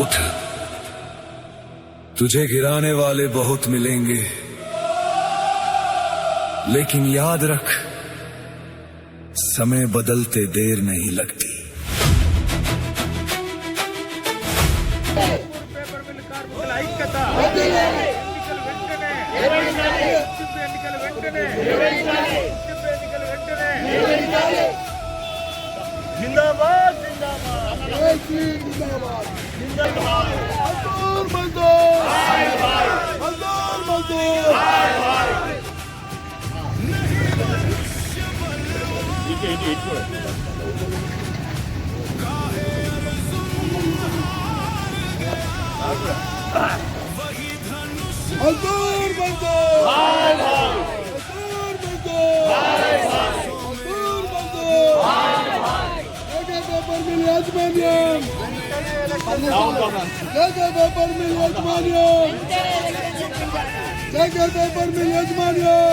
उठ, तुझे गिराने वाले बहुत मिलेंगे, लेकिन याद रख समय बदलते देर नहीं लगती। जिंदाबाद जिंदाबाद जिंदाबाद जिंदाबाद मजदूर मजदूर मजदूर मजदूर मजदूर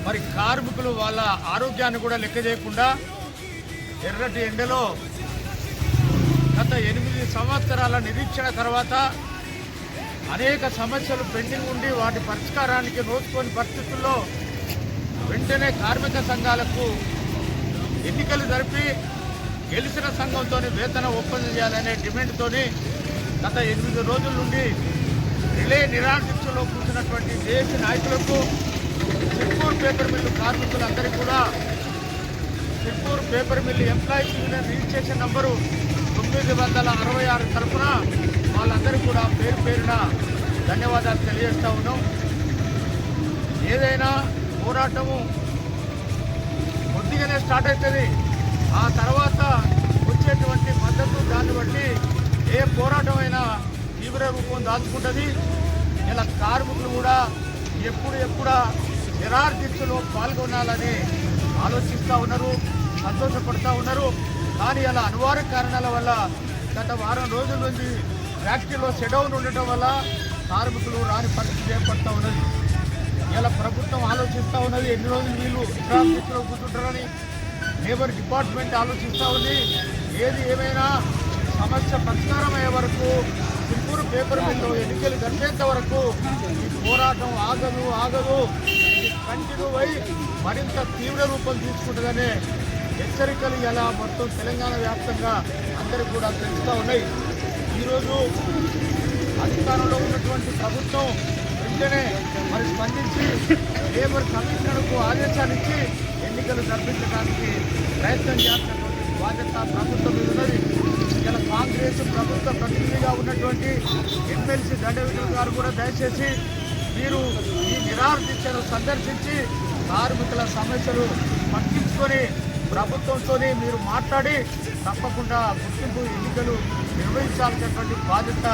మరి కార్మికులు వాళ్ళ ఆరోగ్యాన్ని కూడా లెక్క చేయకుండా ఎర్రటి ఎండలో గత 8 సంవత్సరాల నిరీక్షణ తర్వాత అనేక సమస్యలు పెండింగ్ ఉండి వాటి పరిష్కారానికి నోచుకోని పరిస్థితుల్లో వెంటనే కార్మిక సంఘాలకు ఎన్నికలు జరిపి గెలిచిన సంఘంతో వేతన ఒప్పందం చేయాలనే డిమాండ్తో గత 8 రోజుల నుండి రిలే నిరాదీక్షలో కూర్చున్నటువంటి దేశ నాయకులకు సిర్పూర్ పేపర్ మిల్లు కార్మికులందరికీ కూడా Sirpur paper mill employees union registration number 966 తరఫున వాళ్ళందరికీ కూడా పేరు పేరున ధన్యవాదాలు తెలియజేస్తూ ఉన్నాం. ఏదైనా పోరాటము కొద్దిగానే స్టార్ట్ అవుతుంది, ఆ తర్వాత వచ్చేటువంటి మద్దతు దాన్ని బట్టి ఏ పోరాటం అయినా తీవ్ర రూపం దాల్చుకుంటుంది. ఇలా కార్మికులు కూడా ఎప్పుడా నిరాదీక్షలో పాల్గొనాలని ఆలోచిస్తూ ఉన్నారు, సంతోషపడుతూ ఉన్నారు. కానీ అలా అనివార్య కారణాల వల్ల గత వారం రోజుల నుంచి ఫ్యాక్టరీలో షెడౌన్ ఉండటం వల్ల కార్మికులు రాని పరిస్థితి ఏర్పడుతూ ఉన్నది. ఇలా ప్రభుత్వం ఆలోచిస్తూ ఉన్నది ఎన్ని రోజులు వీళ్ళు నిరాదీక్షలో కూర్చుంటారని. లేబర్ డిపార్ట్మెంట్ ఆలోచిస్తూ ఉంది. ఏది ఏమైనా సమస్య పరిష్కారం అయ్యే వరకు సిర్పూర్ పేపర్ మిల్లు ఎన్నికలు జరిపేంత వరకు ఈ పోరాటం ఆగదు ఇది కంటిన్యూ అయి మరింత తీవ్ర రూపం తీసుకుంటుందనే హెచ్చరికలు ఇలా మొత్తం తెలంగాణ వ్యాప్తంగా అందరికీ కూడా తెలుస్తూ ఉన్నాయి. ఈరోజు అధికారంలో ఉన్నటువంటి ప్రభుత్వం వెంటనే మరి స్పందించి లేబర్ కమిషనర్కు ఆదేశాలు ఇచ్చి ఎన్నికలు జరిపించడానికి ప్రయత్నం చేస్తున్నటువంటి బాధ్యత ప్రభుత్వం మీద ఉన్నది. ఇలా కాంగ్రెస్ ప్రభుత్వ ప్రతినిధిగా ఉన్నటువంటి ఎమ్మెల్సీ దండవిక్రమ్ గారు కూడా దయచేసి మీరు ఈ నిరాదీక్షను సందర్శించి కార్మికుల సమస్యలు పట్టించుకొని ప్రభుత్వంతో మీరు మాట్లాడి తప్పకుండా గుర్తింపు ఎన్నికలు నిర్వహించాల్సినటువంటి బాధ్యత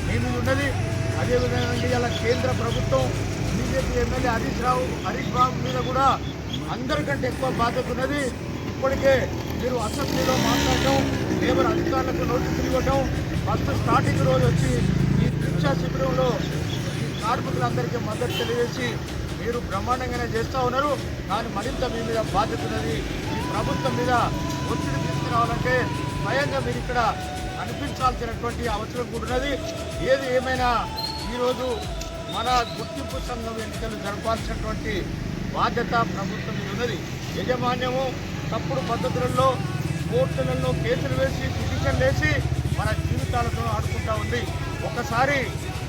మీ మీద ఉన్నది. అదేవిధంగా ఇలా కేంద్ర ప్రభుత్వం బీజేపీ ఎమ్మెల్యే హరీష్ బాబు మీద కూడా అందరికంటే ఎక్కువ బాధ్యత ఉన్నది. ఇప్పటికే మీరు అసెంబ్లీలో మాట్లాడటం, లేబర్ అధికారులకు నోటీసులు ఇవ్వటం, ఫస్ట్ స్టార్టింగ్ రోజు వచ్చి ఈ దీక్షా శిబిరంలో ఈ కార్మికులందరికీ మద్దతు తెలియజేసి మీరు బ్రహ్మాండంగానే చేస్తూ ఉన్నారు. కానీ మరింత మీ మీద బాధ్యత ఉన్నది. ఈ ప్రభుత్వం మీద ఒత్తిడి తీసుకురావాలంటే స్వయంగా మీరు ఇక్కడ కనిపించాల్సినటువంటి అవసరం కూడా ఉన్నది. ఏది ఏమైనా ఈరోజు మన గుర్తింపు సంఘం ఎన్నికలు జరపాల్సినటువంటి బాధ్యత ప్రభుత్వం మీద ఉన్నది. యజమాన్యము తప్పుడు పద్ధతులలో కోర్టులలో కేసులు వేసి పిటిషన్లు వేసి మన జీవితాలతో ఆడుకుంటూ ఉంది. ఒకసారి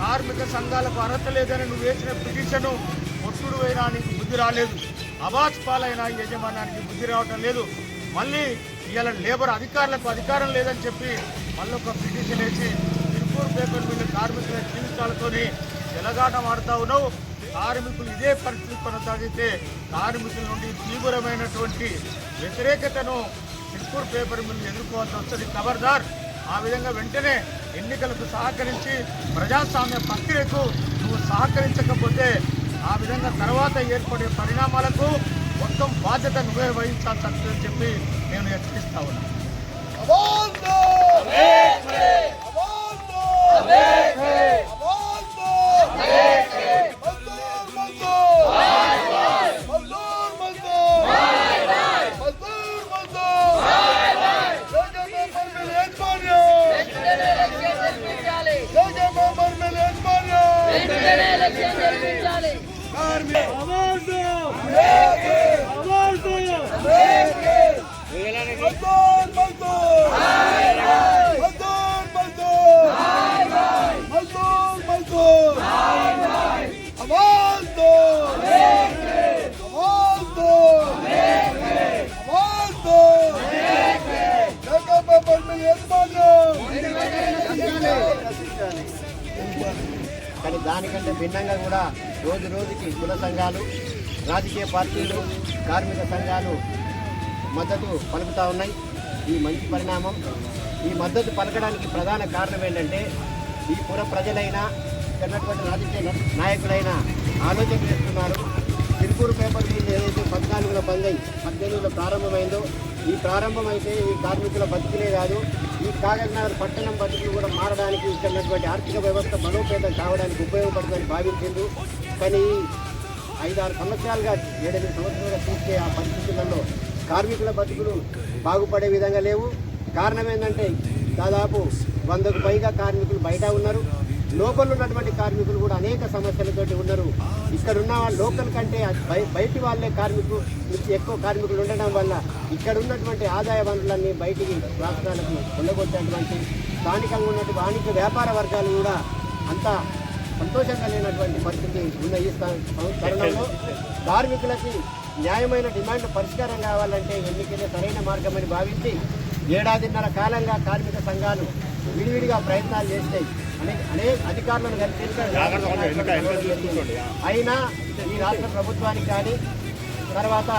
కార్మిక సంఘాలకు అర్హత లేదని నువ్వు వేసిన పిటిషను ఒట్టుడు అయినా నీకు బుద్ధి రాలేదు, అవాజ్ పాలైనా యజమానానికి బుద్ధి రావటం లేదు. మళ్ళీ ఇలా లేబర్ అధికారులకు అధికారం లేదని చెప్పి మళ్ళీ ఒక పిటిషన్ వేసి సిర్పూర్ పేపర్ మిల్లు కార్మికుల జీవితాలతోని చెలగాటం ఆడుతూ ఉన్నావు. కార్మికులు ఇదే పరిస్థితి కొనసాగితే కార్మికుల నుండి తీవ్రమైనటువంటి వ్యతిరేకతను సిర్పూర్ పేపర్ మిల్లు ఎదుర్కోవాల్సి వస్తుంది. ఖబర్దార్. ఆ విధంగా వెంటనే ఎన్నికలకు సహకరించి ప్రజాస్వామ్య ప్రక్రియకు నువ్వు సహకరించకపోతే ఆ విధంగా తర్వాత ఏర్పడే పరిణామాలకు మొత్తం బాధ్యత నువ్వే వహించాల్సి వస్తుందని చెప్పి నేను హెచ్చరిస్తా ఉన్నాను. కానీ దానికంటే భిన్నంగా కూడా రోజు రోజుకి కుల సంఘాలు, రాజకీయ పార్టీలు, కార్మిక సంఘాలు మద్దతు పలుకుతూ ఉన్నాయి. ఈ మంచి పరిణామం. ఈ మద్దతు పలకడానికి ప్రధాన కారణం ఏంటంటే ఈ పుర ప్రజలైనా ఉన్నటువంటి రాజకీయ నాయకులైనా ఆలోచన చేస్తున్నారు. తిరుపూరు పేపర్ మిల్ ఏదైతే 14లో బంద్ అయి 18లో ప్రారంభమైందో, ఈ ప్రారంభమైతే ఈ కార్మికుల బతుకులే కాదు, ఈ కాగజ్నగర్ పట్టణం బతుకులు కూడా మారడానికి, ఇక్కడ ఉన్నటువంటి ఆర్థిక వ్యవస్థ బలోపేతం కావడానికి ఉపయోగపడుతుందని భావించింది. కానీ 5-6 సంవత్సరాలుగా 7-8 సంవత్సరాలుగా చూస్తే ఆ పరిస్థితులలో కార్మికుల బతుకులు బాగుపడే విధంగా లేవు. కారణం ఏంటంటే దాదాపు 100కు పైగా కార్మికులు బయట ఉన్నారు. లోకల్ ఉన్నటువంటి కార్మికులు కూడా అనేక సమస్యలతోటి ఉన్నారు. ఇక్కడ ఉన్న లోకల్ కంటే బయటి వాళ్ళే కార్మికులు ఎక్కువ కార్మికులు ఉండడం వల్ల ఇక్కడ ఉన్నటువంటి ఆదాయ వనరులన్నీ బయటికి రాష్ట్రాలకు వెళ్ళగొట్టేటువంటి స్థానికంగా ఉన్నటువంటి వాణిజ్య వ్యాపార వర్గాలు కూడా అంత సంతోషంగా లేనటువంటి పరిస్థితి ఉన్న ఈ తరుణంలో కార్మికులకి న్యాయమైన డిమాండ్ పరిష్కారం కావాలంటే ఎన్నికలే సరైన మార్గమని భావించి 1.5 కాలంగా కార్మిక సంఘాలు విడివిడిగా ప్రయత్నాలు చేస్తాయి. అనేక అధికారులను కలిసి అయినా ఈ రాష్ట్ర ప్రభుత్వానికి కానీ తర్వాత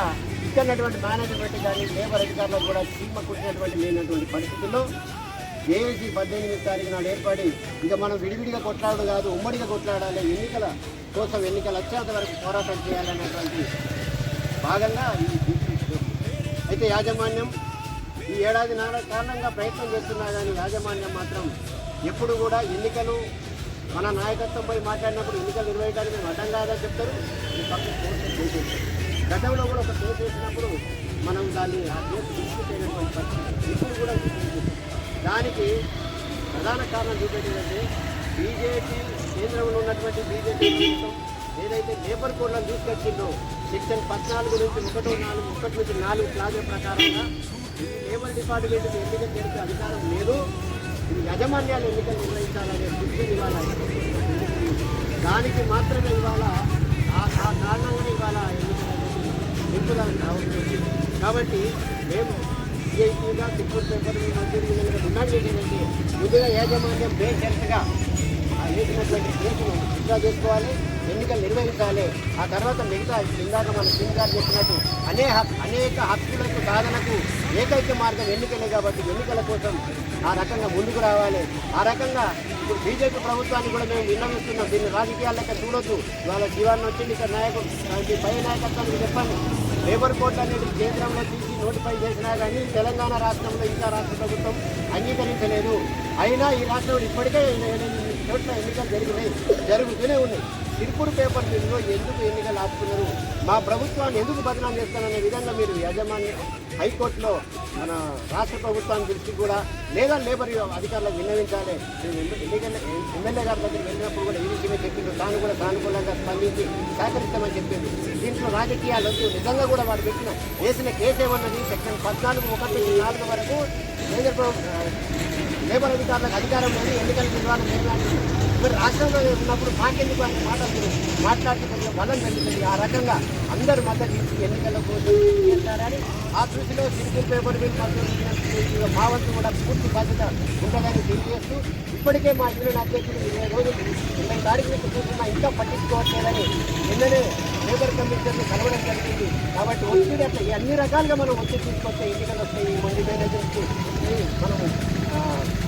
ఇక్కడ ఉన్నటువంటి మేనేజ్మెంట్ కానీ లేబర్ అధికారులకు కూడా చీమ కుట్టినటువంటి లేనటువంటి పరిస్థితుల్లో జేఏసీ 18వ తారీఖు నాడు ఏర్పడి ఇంకా మనం విడివిడిగా కొట్లాడడం కాదు, ఉమ్మడిగా కొట్లాడాలి, ఎన్నికల కోసం ఎన్నికలు వచ్చేంత వరకు పోరాటం చేయాలనేటువంటి భాగంగా అయితే యాజమాన్యం ఈ 1.5 కారణంగా ప్రయత్నం చేస్తున్నా కానీ యాజమాన్యం మాత్రం ఎప్పుడు కూడా ఎన్నికలు మన నాయకత్వంపై మాట్లాడినప్పుడు ఎన్నికలు నిర్వహించడానికి మేము అడ్డం కాదని చెప్తారు. గతంలో కూడా ఒక కేసు వేసినప్పుడు మనం దాన్ని ఆ కేసు డిస్ప్యూట్ అయినటువంటి పరిస్థితి ఇప్పుడు కూడా దానికి ప్రధాన కారణం చూపేటంటే బీజేపీ కేంద్రంలో ఉన్నటువంటి బీజేపీ ప్రభుత్వం ఏదైతే లేబర్ కోడ్లను తీసుకొచ్చిందో సెక్షన్ 14 నుంచి 1-4 క్లాజుల ప్రకారంగా లేబర్ డిపార్ట్మెంట్కి ఎన్నికలు జరిపే అధికారం లేదు, ఇది యాజమాన్యాలు ఎన్నికలు నిర్వహించాలనే దృష్టి ఇవాళ దానికి మాత్రమే ఇవాళ ఆ కారణంగానే ఇవాళ ఎన్నికలు రావచ్చు. కాబట్టి మేము సిఐటీగా తిరుపతి పేపర్ మంత్రి డిమాండ్ చేసేదంటే ముందుగా యాజమాన్యం బేషరతుగా వేసినటువంటి కేసును విత్డ్రా చేసుకోవాలి, ఎన్నికలు నిర్వహించాలి. ఆ తర్వాత మిగతా ఇందాక మన సింగ్ గారు చెప్పినట్టు అనేక హక్కులకు సాధనకు ఏకైక మార్గం ఎన్నికలే కాబట్టి ఎన్నికల కోసం ఆ రకంగా ముందుకు రావాలి. ఆ రకంగా ఇప్పుడు బీజేపీ ప్రభుత్వాన్ని కూడా మేము విన్నవిస్తున్నాం, దీన్ని రాజకీయాలకి చూడొద్దు. వాళ్ళ జీవాన్ని వచ్చింది ఇక్కడ నాయకుడు పై నాయకత్వానికి చెప్పండి. లేబర్ కోడ్ అనేది కేంద్రంలో తీసి నోటిఫై చేసినా కానీ తెలంగాణ రాష్ట్రంలో ఇంకా రాష్ట్ర ప్రభుత్వం అంగీకరించలేదు. అయినా ఈ రాష్ట్రంలో ఇప్పటికే 8 చోట్ల ఎన్నికలు జరుగుతూనే ఉన్నాయి. తిరుపూరు పేపర్ మిల్లో ఎందుకు ఎన్నికలు ఆపుతున్నారు, మా ప్రభుత్వాన్ని ఎందుకు బదనాం చేస్తారనే విధంగా మీరు యాజమాన్య హైకోర్టులో మన రాష్ట్ర ప్రభుత్వాన్ని దృష్టికి కూడా లేదా లేబర్ అధికారులకు విన్నవించాలి. ఎమ్మెల్యే గారి దగ్గర వెళ్ళినప్పుడు కూడా ఈ విషయమే చెప్పిండు, తాను కూడా సానుకూలంగా స్పందించి సహకరిస్తామని చెప్పింది. దీంట్లో రాజకీయాలు వద్దు. నిజంగా కూడా వాడు వేసిన కేసు ఏమన్నది సెక్షన్ 14(1)-4 వరకు లేబర్ అధికారులకు అధికారం లేదు, ఎన్నికల నిర్వహణ చేయడానికి. మరి రాష్ట్రంలో ఉన్నప్పుడు మాకెందుకు అనే మాట్లాడితే కొద్దిగా బలం పెరుగుతుంది. ఆ రకంగా అందరూ మద్దతు ఇచ్చి ఎన్నికల కోసం చేస్తారని ఆ దృష్టిలో తిరుపతి పేపర్ మిల్ మా వంతు కూడా పూర్తి బాధ్యత ఉంటుందని తెలియజేస్తూ ఇప్పటికే మా యూనియన్ అధ్యక్షుడు 20 రోజులు 20 తారీఖు నుంచి కూర్చున్నా ఇంకా పట్టించుకోవట్లేదని నిన్ననే లేబర్ కమిషనర్ని కలవడం జరిగింది. కాబట్టి ఒత్తిడి అట్లా అన్ని రకాలుగా మనం ఒత్తిడి తీసుకొస్తే ఎన్నికలు వస్తాయి. ఈ మంది మేనేజర్స్కి మనము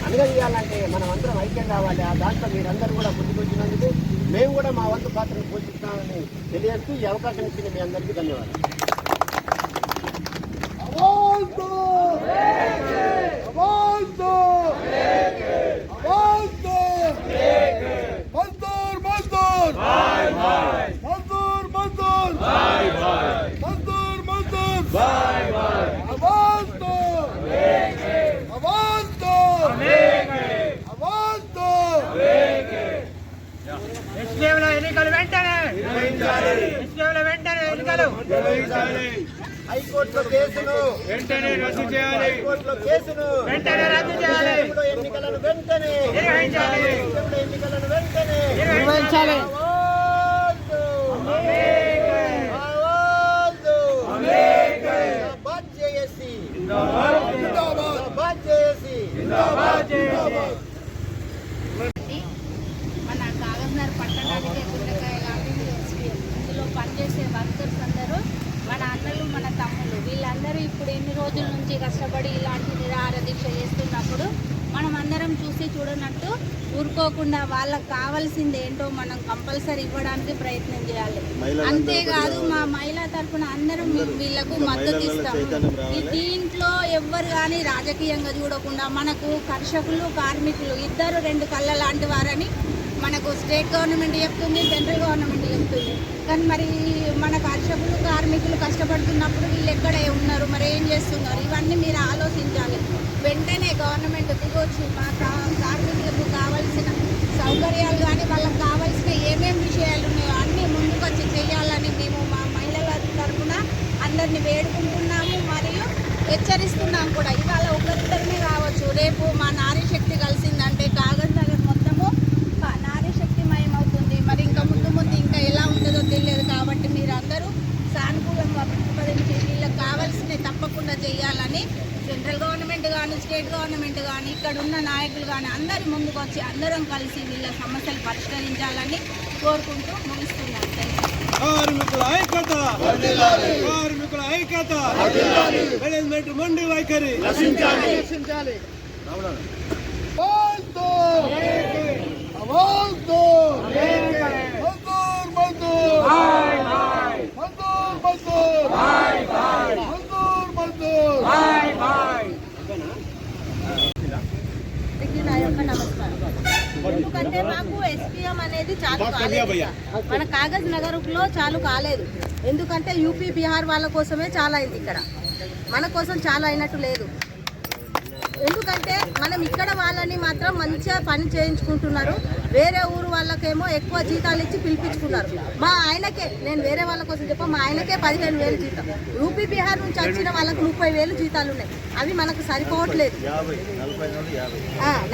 అనగలియాలంటే మనం అందరం ఐక్యం కావాలి. ఆ దాంట్లో మీరందరూ కూడా ముందుకొచ్చినందుకు మేము కూడా మా వంతు పాత్రను పోషిస్తామని తెలియజేస్తూ ఈ అవకాశం ఇచ్చిన మీ అందరికీ ధన్యవాదాలు. ఎన్నికలు వెంటనే హైకోర్టులో కేసును వెంటనే రద్దు చేయాలి. హైకోర్టులో కేసును వెంటనే రద్దు చేయాలి. ఇప్పుడు ఎన్నికలను వెంటనే నిర్వహించాలి. ఇప్పుడు ఎన్నికలను వెంటనే నిర్వహించాలి. జిందాబాద్ జేఏసీ, జిందాబాద్ జేఏసీ, మన కాగజ్నగర్ పట్టణానికి గుండెకాయ లాంటిది ఇందులో పనిచేసే వర్కర్స్ అందరూ మన అన్నలు మన తమ్ముళ్ళు వీళ్ళందరూ ఇప్పుడు ఎన్ని రోజుల నుంచి కష్టపడి ఇలాంటి నిరాహార దీక్ష చేస్తున్నప్పుడు మనం అందరం చూసి చూడనట్టు ఊరుకోకుండా వాళ్ళకి కావాల్సింది ఏంటో మనం కంపల్సరీ ఇవ్వడానికి ప్రయత్నం చేయాలి. అంతేకాదు మా మహిళా తరఫున అందరం వీళ్ళకు మద్దతు ఇస్తాము. దీంట్లో ఎవ్వరు కానీ రాజకీయంగా చూడకుండా మనకు కర్షకులు కార్మికులు ఇద్దరు రెండు కళ్ళ లాంటి వారని మనకు స్టేట్ గవర్నమెంట్ చెప్తుంది, సెంట్రల్ గవర్నమెంట్ చెప్తుంది. కానీ మరి మన కర్షకులు కార్మికులు కష్టపడుతున్నప్పుడు వీళ్ళు ఎక్కడ ఉన్నారు, మరి ఏం చేస్తున్నారు, ఇవన్నీ మీరు ఆలోచించాలి. వెంటనే గవర్నమెంట్ దిగొచ్చి మా కార్మికులకు కావాల్సిన సౌకర్యాలు కానీ వాళ్ళకి కావాల్సిన ఏమేమి విషయాలు ఉన్నాయో అన్నీ ముందుకొచ్చి చేయాలని మేము మా మహిళల తరఫున అందరినీ వేడుకుంటున్నాము మరియు హెచ్చరిస్తున్నాం కూడా. ఇవాళ ఒకరిద్దరినే కావచ్చు, రేపు మా నారీ శక్తి కలిసిందంటే కాగజ్నగర్ మొత్తము నారీ శక్తిమయం అవుతుంది. మరి ఇంకా ముందు ముందు ఇంకా ఎలా ఉంటుందో తెలియదు. కాబట్టి మీరందరూ సానుకూలంగా ప్రతిపాదించి వీళ్ళకి కావాల్సినవి తప్పకుండా చేయాలని సెంట్రల్ గవర్నమెంట్ కానీ స్టేట్ గవర్నమెంట్ కానీ ఇక్కడ ఉన్న నాయకులు కానీ అందరి ముందుకు వచ్చి అందరం కలిసి వీళ్ళ సమస్యలు పరిష్కరించాలని కోరుకుంటూ ముగిస్తున్నాను. కార్మికుల ఐక్యత, కార్మికుల ఐక్యత, మేనేజ్మెంట్ మొండి వైఖరి నశించాలి. నమస్కారం. ఎందుకంటే మాకు ఎస్పీఎం అనేది చాలు కాలేదు, మన కాగజ్ నగర్లో చాలు కాలేదు. ఎందుకంటే యూపీ బీహార్ వాళ్ళ కోసమే చాలా అయింది, ఇక్కడ మన కోసం చాలా అయినట్టు లేదు. ఎందుకంటే మనం ఇక్కడ వాళ్ళని మాత్రం మంచిగా పని చేయించుకుంటున్నారు, వేరే ఊరు వాళ్ళకేమో ఎక్కువ జీతాలు ఇచ్చి పిలిపించుకున్నారు. మా ఆయనకే, నేను వేరే వాళ్ళ కోసం చెప్ప, మా ఆయనకే 15,000 జీతం, యూపీ బీహార్ నుంచి వచ్చిన వాళ్ళకి 30,000 జీతాలు ఉన్నాయి. అవి మనకు సరిపోవట్లేదు.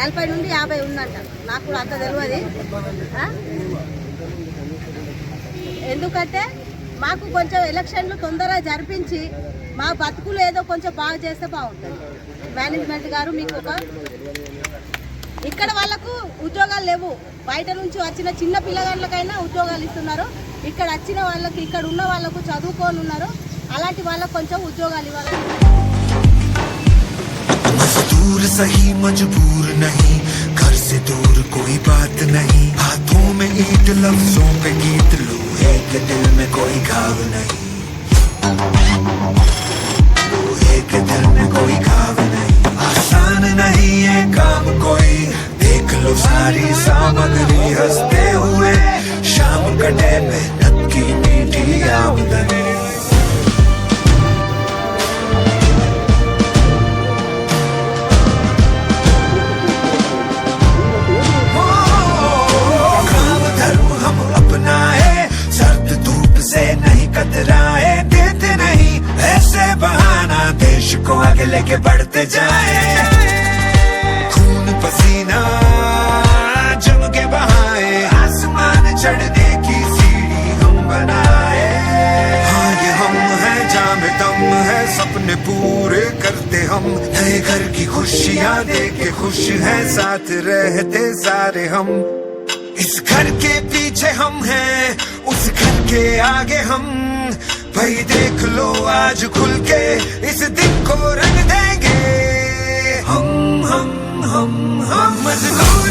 40 నుండి 50 ఉందంట, నాకు కూడా అంత తెలియదు. ఎందుకంటే మాకు కొంచెం ఎలక్షన్లు తొందరగా జరిపించి మా బతుకులు ఏదో కొంచెం బాగా చేస్తే బాగుంటుంది. మేనేజ్మెంట్ గారు మీకు ఇక్కడ వాళ్ళకు ఉద్యోగాలు లేవు, బయట నుంచి వచ్చిన చిన్న పిల్లగాళ్ళకైనా ఉద్యోగాలు ఇస్తున్నారు. ఇక్కడ వచ్చిన వాళ్ళకి, ఇక్కడ ఉన్న వాళ్ళకు చదువుకొని ఉన్నారు, అలాంటి వాళ్ళకు కొంచెం ఉద్యోగాలు ఇవ్వాలి. मजदूर सही मजबूर नहीं, घर से दूर कोई बात नहीं, हाथों में ईद लफ्जों पे गीत, लोहे के दिल में कोई घाव नहीं, लोहे के दिल में कोई घाव नहीं, आसान नहीं है काम कोई, देख लो सारी सामग्री, हंसते हुए शाम कटे मेहनत की मीठी आमदनी। कतराए देते नहीं ऐसे बहाना, देश को आगे लेके बढ़ते जाए, खून पसीना जम के बहाए, आसमान चढ़ने की सीढ़ी हम बनाए। हाँ ये हम है, जाम दम है, सपने पूरे करते हम, नए घर की खुशियाँ देख के खुश है, साथ रहते सारे हम, इस घर के पीछे हम हैं, उस घर के आगे हम, भाई देख लो आज खुल के इस दिन को रंग देंगे हम मजदूर